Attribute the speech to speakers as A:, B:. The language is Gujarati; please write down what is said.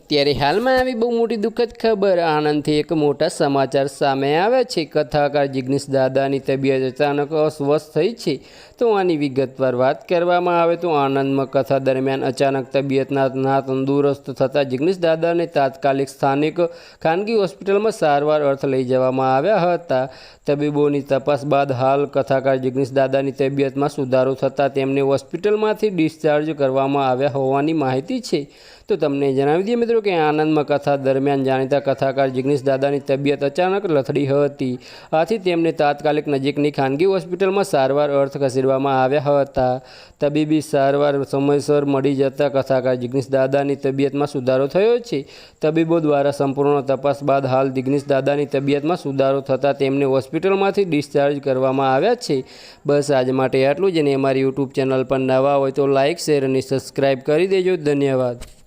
A: અત્યારે હાલમાં આવી બહુ મોટી દુઃખદ ખબર આણંદથી એક મોટા સમાચાર સામે આવ્યા છે। કથાકાર જિગ્નેશ દાદાની તબિયત અચાનક અસ્વસ્થ થઈ છે। તો આની વિગતવાર વાત કરવામાં આવે તો આણંદમાં કથા દરમિયાન અચાનક તબિયતના તંદુરસ્ત થતાં જિગ્નેશ દાદાને તાત્કાલિક સ્થાનિક ખાનગી હોસ્પિટલમાં સારવાર અર્થ લઈ જવામાં આવ્યા હતા। તબીબોની તપાસ બાદ હાલ કથાકાર જિગ્નેશ દાદાની તબિયતમાં સુધારો થતાં તેમને હોસ્પિટલમાંથી ડિસ્ચાર્જ કરવામાં આવ્યા હોવાની માહિતી છે। તો તમને જણાવી દઈએ મિત્રો કે આણંદમાં કથા દરમિયાન જાણીતા કથાકાર જિગ્નેશ દાદાની તબિયત અચાનક લથડી હતી। આથી તેમને તાત્કાલિક નજીકની ખાનગી હોસ્પિટલમાં સારવાર અર્થ ખસેડવામાં આવ્યા હતા। તબીબી સારવાર સમયસર મળી જતાં કથાકાર જિગ્નેશ દાદાની તબિયતમાં સુધારો થયો છે। તબીબો દ્વારા સંપૂર્ણ તપાસ બાદ હાલ જિગ્નેશ દાદાની તબિયતમાં સુધારો થતાં તેમને હોસ્પિટલમાંથી ડિસ્ચાર્જ કરવામાં આવ્યા છે। બસ આજ માટે આટલું જ, અને અમારી યુટ્યુબ ચેનલ પર નવા હોય તો લાઇક, શેર અને સબસ્ક્રાઈબ કરી દેજો। ધન્યવાદ।